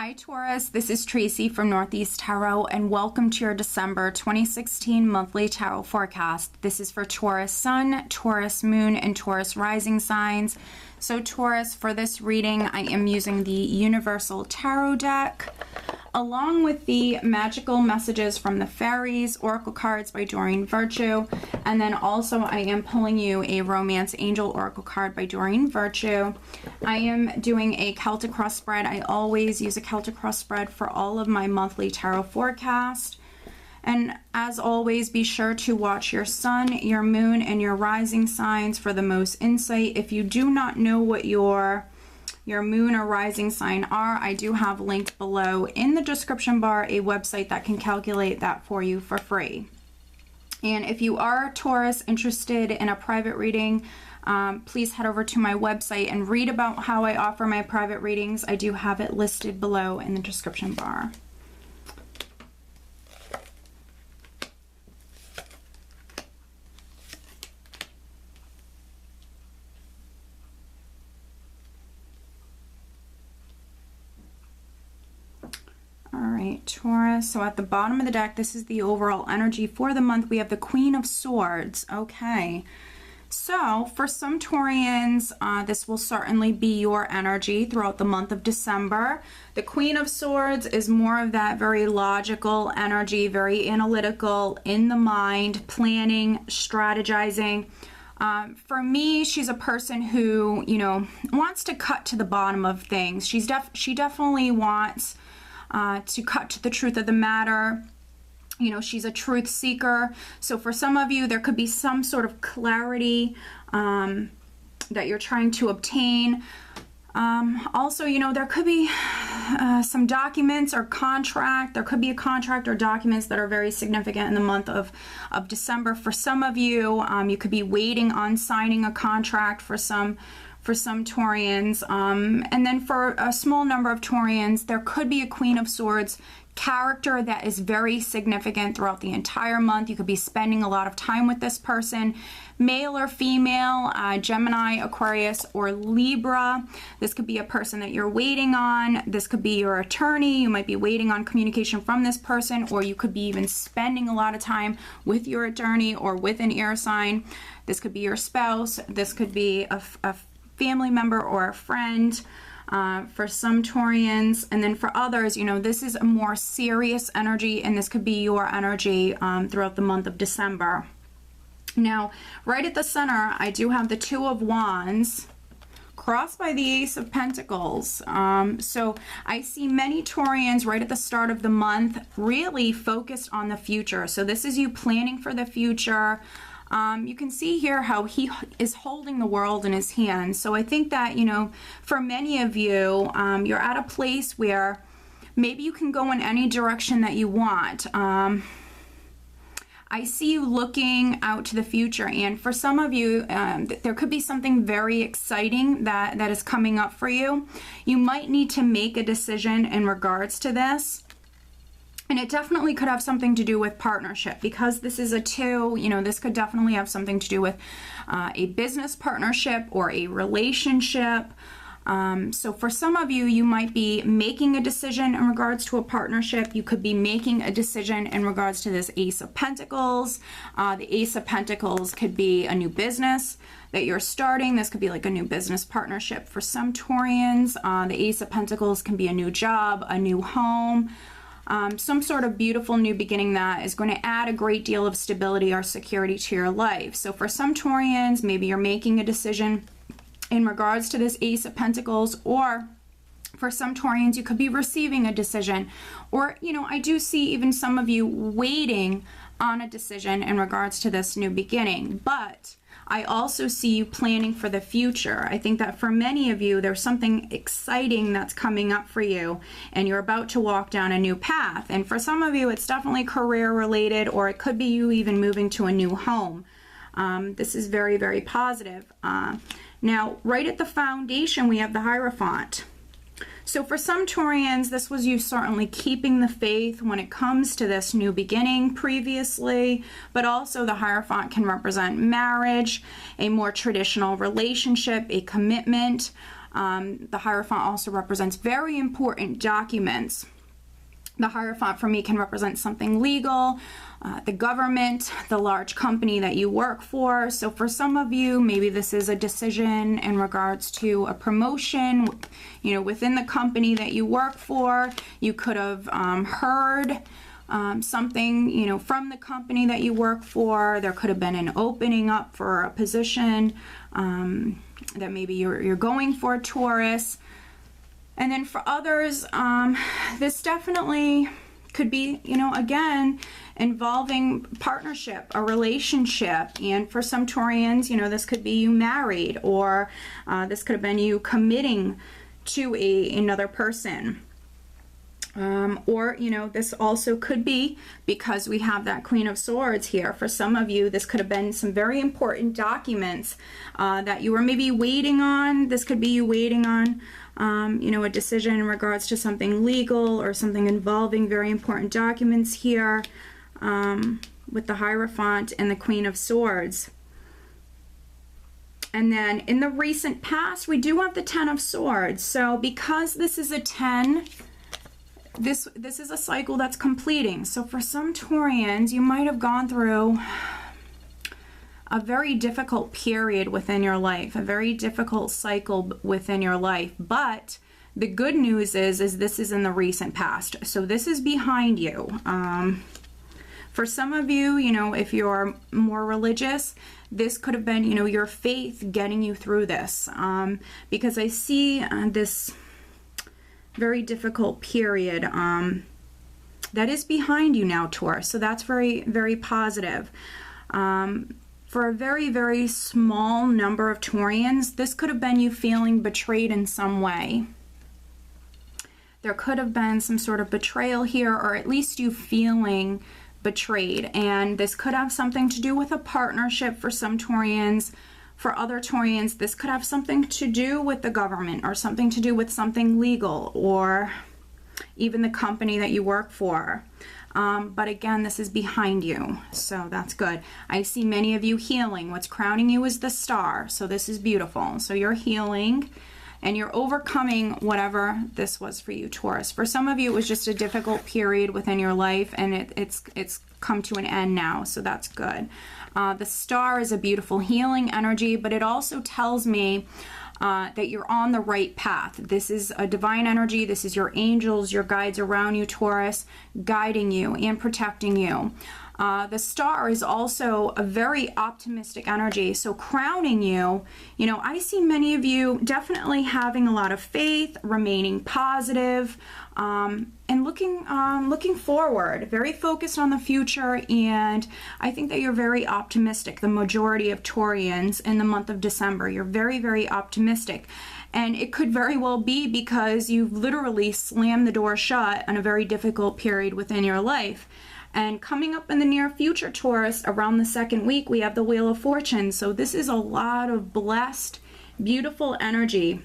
Hi Taurus, this is Tracy from Northeast Tarot and welcome to your December 2016 monthly tarot forecast. This is for Taurus Sun, Taurus Moon, and Taurus Rising signs. So Taurus, for this reading I am using the Universal Tarot deck along with the magical messages from the fairies, oracle cards by Doreen Virtue, and then also I am pulling you a romance angel oracle card by Doreen Virtue. I am doing a Celtic cross spread. I always use a Celtic cross spread for all of my monthly tarot forecast. And as always, be sure to watch your sun, your moon, and your rising signs for the most insight. If you do not know what your moon or rising sign are, I do have linked below in the description bar a website that can calculate that for you for free. And if you are Taurus interested in a private reading, please head over to my website and read about how I offer my private readings. I do have it listed below in the description bar. Alright, Taurus, so at the bottom of the deck, this is the overall energy for the month. We have the Queen of Swords. Okay, so for some Taurians, this will certainly be your energy throughout the month of December. The Queen of Swords is more of that very logical energy, very analytical, in the mind, planning, strategizing. For me, she's a person who, wants to cut to the bottom of things. She definitely wants to cut to the truth of the matter. She's a truth seeker. So for some of you, there could be some sort of clarity that you're trying to obtain. Also, there could be some documents or contract. There could be a contract or documents that are very significant in the month of December. For some of you, you could be waiting on signing a contract for some Taurians, and then for a small number of Taurians, there could be a Queen of Swords character that is very significant throughout the entire month. You could be spending a lot of time with this person, male or female, Gemini, Aquarius, or Libra. This could be a person that you're waiting on. This could be your attorney. You might be waiting on communication from this person, or you could be even spending a lot of time with your attorney or with an air sign. This could be your spouse. This could be a family member or a friend for some Taurians. And then for others, this is a more serious energy, and this could be your energy throughout the month of December. Now, right at the center, I do have the Two of Wands crossed by the Ace of Pentacles. So I see many Taurians right at the start of the month really focused on the future. So this is you planning for the future. You can see here how he is holding the world in his hands. So I think that, for many of you, you're at a place where maybe you can go in any direction that you want. I see you looking out to the future, and for some of you, there could be something very exciting that is coming up for you. You might need to make a decision in regards to this. And it definitely could have something to do with partnership, because this is a two. This could definitely have something to do with a business partnership or a relationship. So for some of you, you might be making a decision in regards to a partnership. You could be making a decision in regards to this Ace of Pentacles. The Ace of Pentacles could be a new business that you're starting. This could be like a new business partnership for some Taurians. The Ace of Pentacles can be a new job, a new home. Some sort of beautiful new beginning that is going to add a great deal of stability or security to your life. So for some Taurians, maybe you're making a decision in regards to this Ace of Pentacles, or for some Taurians, you could be receiving a decision. Or, I do see even some of you waiting on a decision in regards to this new beginning. But I also see you planning for the future. I think that for many of you, there's something exciting that's coming up for you, and you're about to walk down a new path. And for some of you, it's definitely career related, or it could be you even moving to a new home. This is very, very positive. Now, right at the foundation, we have the Hierophant. So for some Taurians, this was you certainly keeping the faith when it comes to this new beginning previously, but also the Hierophant can represent marriage, a more traditional relationship, a commitment. The Hierophant also represents very important documents. The Hierophant for me can represent something legal, the government, the large company that you work for. So for some of you, maybe this is a decision in regards to a promotion, you know, within the company that you work for. You could have heard something, you know, from the company that you work for. There could have been an opening up for a position that maybe you're going for, Taurus. And then for others, this definitely could be, you know, again, involving partnership, a relationship. And for some Taurians, you know, this could be you married, or this could have been you committing to another person. Or, you know, this also could be, because we have that Queen of Swords here, for some of you, this could have been some very important documents that you were maybe waiting on. This could be you waiting on, you know, a decision in regards to something legal or something involving very important documents here with the Hierophant and the Queen of Swords. And then in the recent past, we do have the Ten of Swords. So because this is a 10, this is a cycle that's completing. So for some Taurians, you might have gone through a very difficult period within your life, a very difficult cycle within your life. But the good news is this is in the recent past. So this is behind you. For some of you, you know, if you're more religious, this could have been, you know, your faith getting you through this. Because I see this very difficult period that is behind you now, Taurus. So that's very, very positive. For a very, very small number of Taurians, this could have been you feeling betrayed in some way. There could have been some sort of betrayal here, or at least you feeling betrayed. And this could have something to do with a partnership for some Taurians. For other Taurians, this could have something to do with the government, or something to do with something legal, or even the company that you work for. But again, this is behind you, so that's good. I see many of you healing. What's crowning you is the Star, so this is beautiful. So you're healing, and you're overcoming whatever this was for you, Taurus. For some of you, it was just a difficult period within your life, and it's come to an end now, so that's good. The Star is a beautiful healing energy, but it also tells me that you're on the right path. This is a divine energy. This is your angels, your guides around you, Taurus, guiding you and protecting you. The Star is also a very optimistic energy. So crowning you, you know, I see many of you definitely having a lot of faith, remaining positive, and looking forward, very focused on the future. And I think that you're very optimistic. The majority of Taurians in the month of December, you're very, very optimistic. And it could very well be because you've literally slammed the door shut on a very difficult period within your life. And coming up in the near future, Taurus, around the second week, we have the Wheel of Fortune. So this is a lot of blessed, beautiful energy.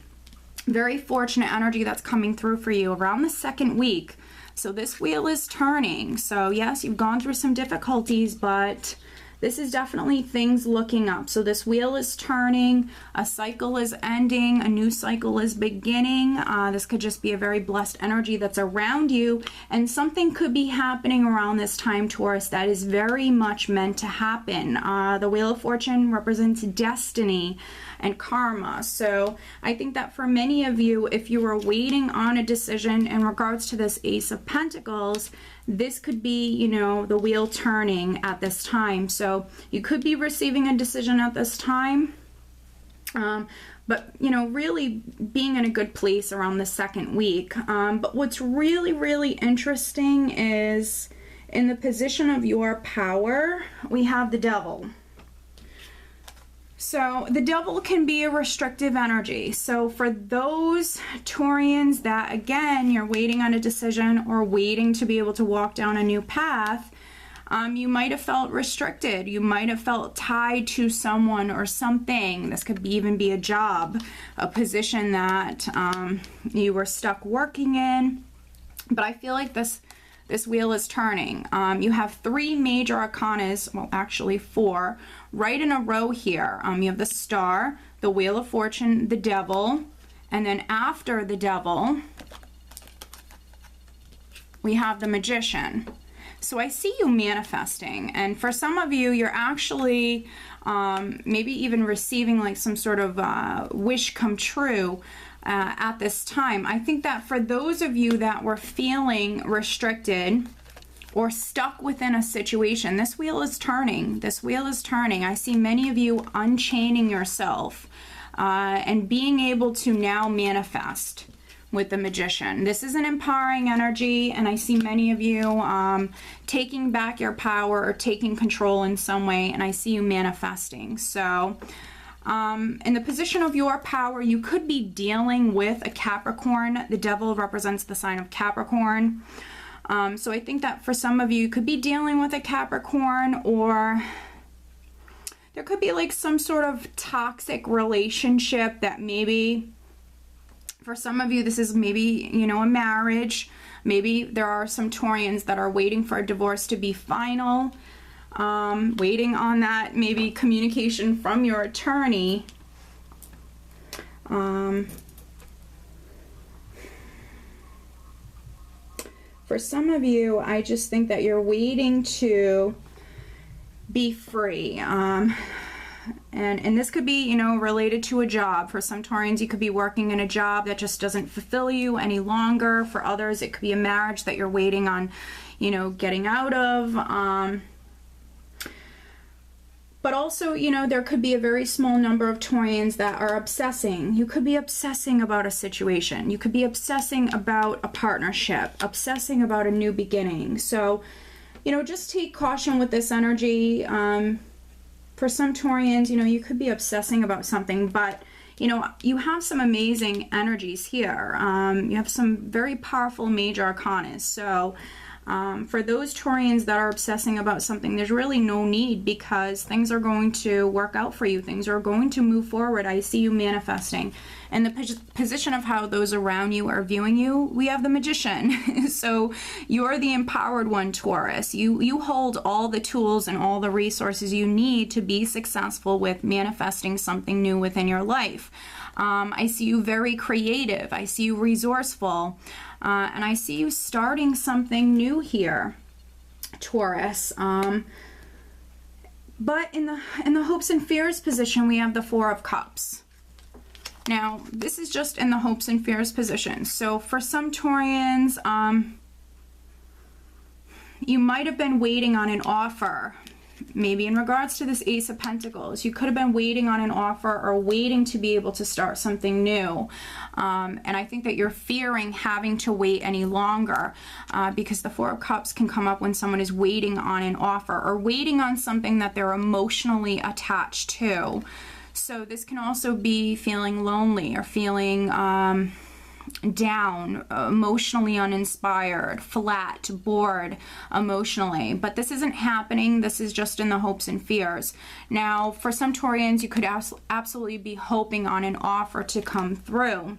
Very fortunate energy that's coming through for you around the second week. So this wheel is turning. So yes, you've gone through some difficulties, but this is definitely things looking up. So this wheel is turning, a cycle is ending, a new cycle is beginning. This could just be a very blessed energy that's around you, and something could be happening around this time, Taurus, that is very much meant to happen. The Wheel of Fortune represents destiny and karma. So I think that for many of you, if you were waiting on a decision in regards to this Ace of Pentacles, this could be, you know, the wheel turning at this time. So you could be receiving a decision at this time, but, you know, really being in a good place around the second week. But what's really, really interesting is in the position of your power, we have the Devil. So the Devil can be a restrictive energy. So for those Taurians that, again, you're waiting on a decision or waiting to be able to walk down a new path, you might have felt restricted. You might have felt tied to someone or something. This could even be a job, a position that you were stuck working in. But I feel like this wheel is turning. You have three major arcanas, well, actually four, right in a row here. You have the Star, the Wheel of Fortune, the Devil, And then after the Devil, we have the Magician. So I see you manifesting, and for some of you, you're actually maybe even receiving like some sort of wish come true at this time. I think that for those of you that were feeling restricted or stuck within a situation, this wheel is turning. This wheel is turning. I see many of you unchaining yourself and being able to now manifest with the Magician. This is an empowering energy, and I see many of you taking back your power or taking control in some way, and I see you manifesting. So in the position of your power, you could be dealing with a Capricorn. The Devil represents the sign of Capricorn. So I think that for some of you, you could be dealing with a Capricorn, or there could be like some sort of toxic relationship that maybe, for some of you, this is maybe, you know, a marriage. Maybe there are some Taurians that are waiting for a divorce to be final, waiting on that maybe communication from your attorney. For some of you, I just think that you're waiting to be free. And this could be, you know, related to a job. For some Taurians, you could be working in a job that just doesn't fulfill you any longer. For others, it could be a marriage that you're waiting on, you know, getting out of. But also, you know, there could be a very small number of Taurians that are obsessing. You could be obsessing about a situation. You could be obsessing about a partnership, obsessing about a new beginning. So, you know, just take caution with this energy. For some Taurians, you know, you could be obsessing about something, but, you know, you have some amazing energies here. You have some very powerful major arcana. So for those Taurians that are obsessing about something, there's really no need, because things are going to work out for you. Things are going to move forward. I see you manifesting. And the position of how those around you are viewing you, we have the Magician. So you're the empowered one, Taurus. You hold all the tools and all the resources you need to be successful with manifesting something new within your life. I see you very creative. I see you resourceful. And I see you starting something new here, Taurus. But in the hopes and fears position, we have the Four of Cups. Now, this is just in the hopes and fears position. So for some Taurians, you might have been waiting on an offer. Maybe in regards to this Ace of Pentacles, you could have been waiting on an offer or waiting to be able to start something new. And I think that you're fearing having to wait any longer, because the Four of Cups can come up when someone is waiting on an offer or waiting on something that they're emotionally attached to. So this can also be feeling lonely or feeling down, emotionally uninspired, flat, bored emotionally. But this isn't happening. This is just in the hopes and fears. Now, for some Taurians, you could absolutely be hoping on an offer to come through.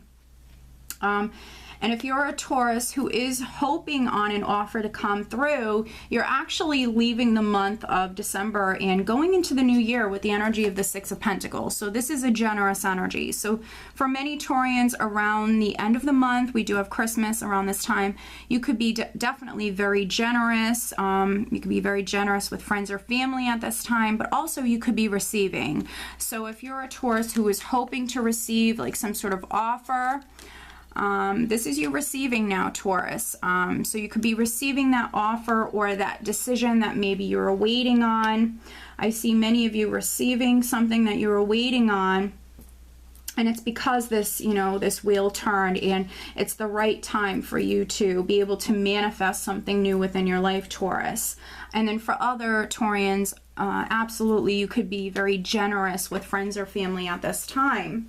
And if you're a Taurus who is hoping on an offer to come through, you're actually leaving the month of December and going into the new year with the energy of the Six of Pentacles. So this is a generous energy. So for many Taurians, around the end of the month, we do have Christmas around this time, you could be definitely very generous. You could be very generous with friends or family at this time, but also you could be receiving. So if you're a Taurus who is hoping to receive like some sort of offer, this is you receiving now, Taurus. So you could be receiving that offer or that decision that maybe you're waiting on. I see many of you receiving something that you're waiting on, and it's because this, you know, this wheel turned and it's the right time for you to be able to manifest something new within your life, Taurus. And then for other Taurians, absolutely, you could be very generous with friends or family at this time.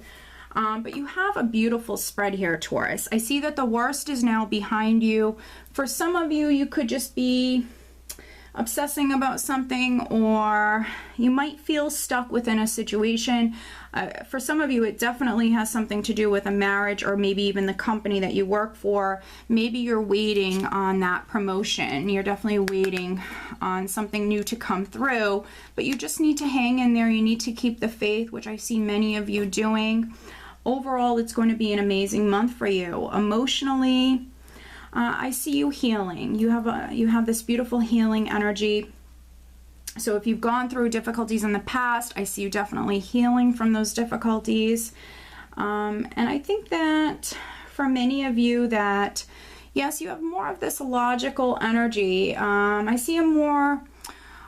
But you have a beautiful spread here, Taurus. I see that the worst is now behind you. For some of you, you could just be obsessing about something, or you might feel stuck within a situation. For some of you, it definitely has something to do with a marriage or maybe even the company that you work for. Maybe you're waiting on that promotion. You're definitely waiting on something new to come through, but you just need to hang in there. You need to keep the faith, which I see many of you doing. overall, it's going to be an amazing month for you. Emotionally, I see you healing. You have this beautiful healing energy. So if you've gone through difficulties in the past, I see you definitely healing from those difficulties. And I think that for many of you that, yes, you have more of this logical energy. I see a more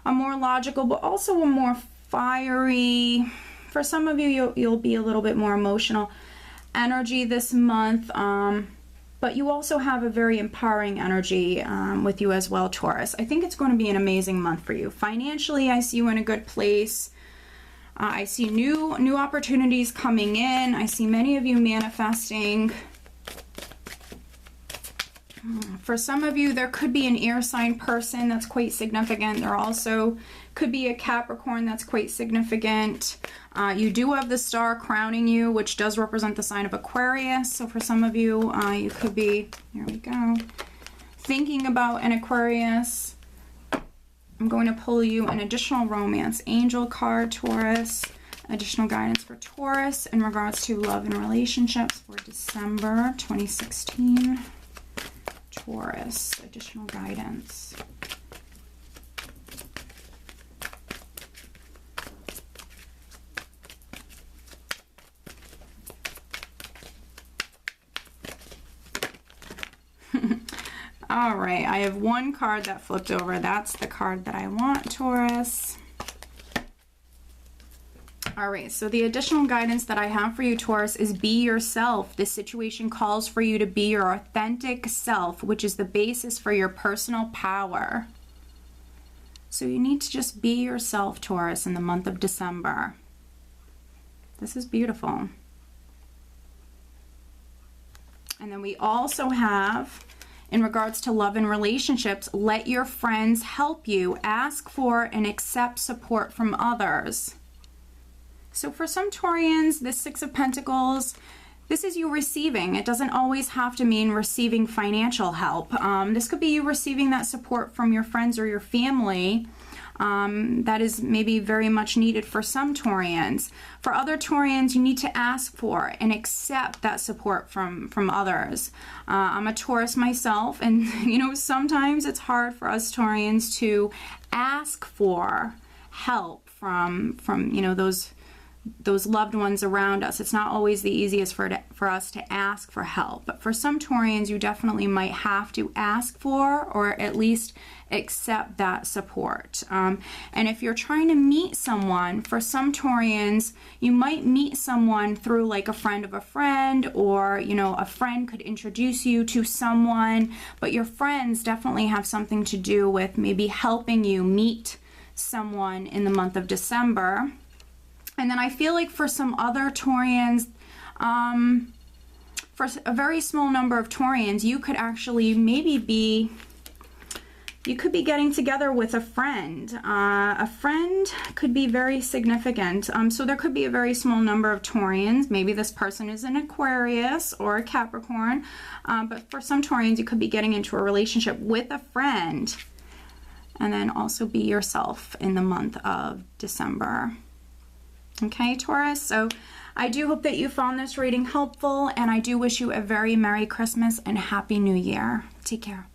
logical, but also a more fiery. For some of you, you'll be a little bit more emotional energy this month. But you also have a very empowering energy with you as well, Taurus. I think it's going to be an amazing month for you. Financially, I see you in a good place. I see new opportunities coming in. I see many of you manifesting. For some of you, there could be an air sign person that's quite significant. There also could be a Capricorn that's quite significant. You do have the star crowning you, which does represent the sign of Aquarius. So for some of you, you could be, here we go, thinking about an Aquarius. I'm going to pull you an additional romance angel card, Taurus. Additional guidance for Taurus in regards to love and relationships for December 2016. Taurus, additional guidance. All right, I have one card that flipped over. That's the card that I want, Taurus. All right, so the additional guidance that I have for you, Taurus, is be yourself. This situation calls for you to be your authentic self, which is the basis for your personal power. So you need to just be yourself, Taurus, in the month of December. This is beautiful. And then we also have, in regards to love and relationships, let your friends help you. Ask for and accept support from others. So for some Taurians, this Six of Pentacles, this is you receiving. It doesn't always have to mean receiving financial help. This could be you receiving that support from your friends or your family. That is maybe very much needed for some Taurians. For other Taurians, you need to ask for and accept that support from others. I'm a Taurus myself, and you know, sometimes it's hard for us Taurians to ask for help from you know, those loved ones around us. It's not always the easiest for us to ask for help, but for some Taurians, you definitely might have to ask for or at least accept that support. And if you're trying to meet someone, for some Taurians, you might meet someone through like a friend of a friend, or you know, a friend could introduce you to someone, but your friends definitely have something to do with maybe helping you meet someone in the month of December. And then I feel like for some other Taurians, for a very small number of Taurians, you could actually maybe be, you could be getting together with a friend. A friend could be very significant. So there could be a very small number of Taurians. Maybe this person is an Aquarius or a Capricorn. But for some Taurians, you could be getting into a relationship with a friend. And then also be yourself in the month of December. Okay, Taurus, so I do hope that you found this reading helpful, and I do wish you a very Merry Christmas and Happy New Year. Take care.